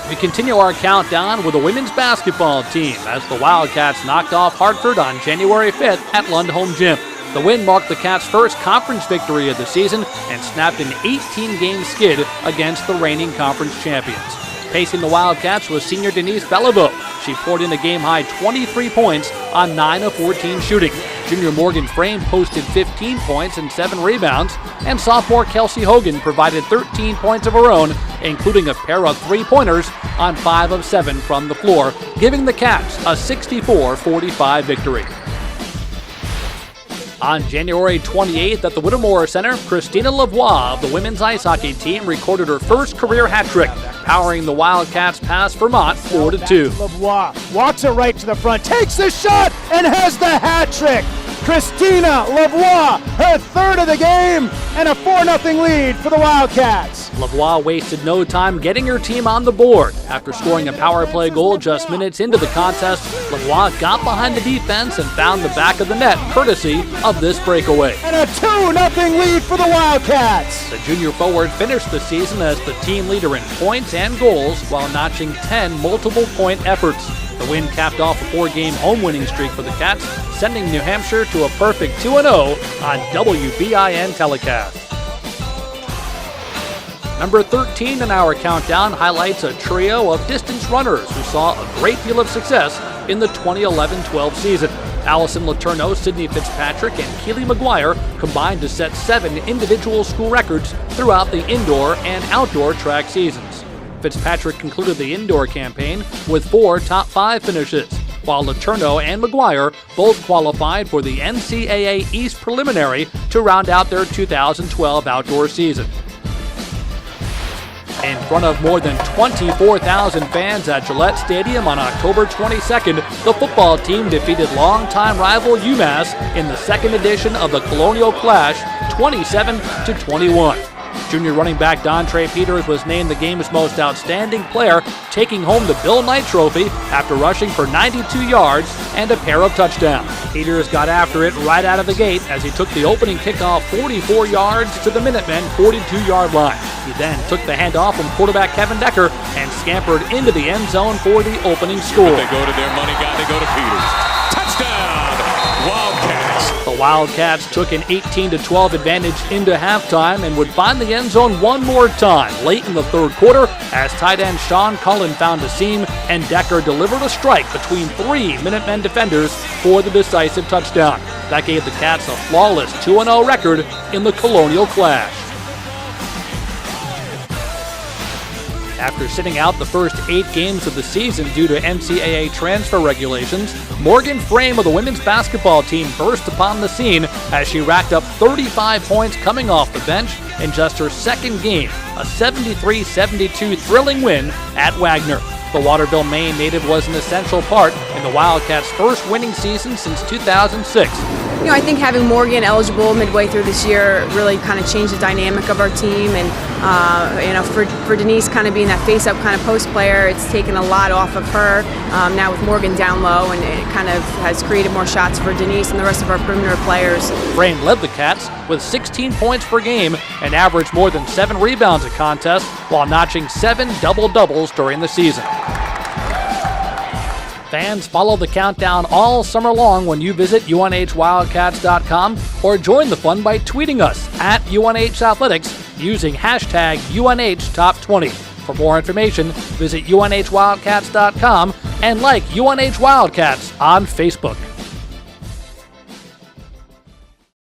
We continue our countdown with the women's basketball team as the Wildcats knocked off Hartford on January 5th at Lundholm Gym. The win marked the Cats' first conference victory of the season and snapped an 18-game skid against the reigning conference champions. Pacing the Wildcats was senior Denise Beliveau. She poured in a game-high 23 points on 9 of 14 shooting. Junior Morgan Frame posted 15 points and 7 rebounds, and sophomore Kelsey Hogan provided 13 points of her own, including a pair of three-pointers on 5 of 7 from the floor, giving the Cats a 64-45 victory. On January 28th at the Whittemore Center, Christina Lavoie of the women's ice hockey team recorded her first career hat trick, powering the Wildcats past Vermont 4-2. Lavoie walks it right to the front, takes the shot, and has the hat trick. Christina Lavoie, her third of the game, and a 4-0 lead for the Wildcats. Lavoie wasted no time getting her team on the board. After scoring a power play goal just minutes into the contest, Lavoie got behind the defense and found the back of the net, courtesy of this breakaway. And a 2-0 lead for the Wildcats. The junior forward finished the season as the team leader in points and goals while notching 10 multiple-point efforts. The win capped off a 4-game home winning streak for the Cats, sending New Hampshire to a perfect 2-0 on WBIN telecast. Number 13 in our countdown highlights a trio of distance runners who saw a great deal of success in the 2011-12 season. Allison Letourneau, Sydney Fitzpatrick, and Keely McGuire combined to set 7 individual school records throughout the indoor and outdoor track seasons. Fitzpatrick concluded the indoor campaign with 4 top 5 finishes, while Letourneau and McGuire both qualified for the NCAA East Preliminary to round out their 2012 outdoor season. In front of more than 24,000 fans at Gillette Stadium on October 22nd, the football team defeated longtime rival UMass in the second edition of the Colonial Clash 27-21. Junior running back Dontre Peters was named the game's most outstanding player, taking home the Bill Knight Trophy after rushing for 92 yards and a pair of touchdowns. Peters got after it right out of the gate as he took the opening kickoff 44 yards to the Minutemen 42-yard line. He then took the handoff from quarterback Kevin Decker and scampered into the end zone for the opening score. They go to their money guy, they go to Peters. Touchdown, Wildcats! The Wildcats took an 18-12 advantage into halftime and would find the end zone one more time late in the third quarter as tight end Sean Cullen found a seam and Decker delivered a strike between 3 Minutemen defenders for the decisive touchdown. That gave the Cats a flawless 2-0 record in the Colonial Clash. After sitting out the first 8 games of the season due to NCAA transfer regulations, Morgan Frame of the women's basketball team burst upon the scene as she racked up 35 points coming off the bench in just her second game, a 73-72 thrilling win at Wagner. The Waterville, Maine native was an essential part in the Wildcats' first winning season since 2006. I think having Morgan eligible midway through this year really kind of changed the dynamic of our team, and for Denise kind of being that face-up kind of post player, it's taken a lot off of her. Now with Morgan down low, and it kind of has created more shots for Denise and the rest of our perimeter players. Frame led the Cats with 16 points per game and averaged more than 7 rebounds a contest while notching 7 double-doubles during the season. Fans, follow the countdown all summer long when you visit UNHWildcats.com or join the fun by tweeting us at UNH Athletics using hashtag UNHTop20. For more information, visit UNHWildcats.com and like UNH Wildcats on Facebook.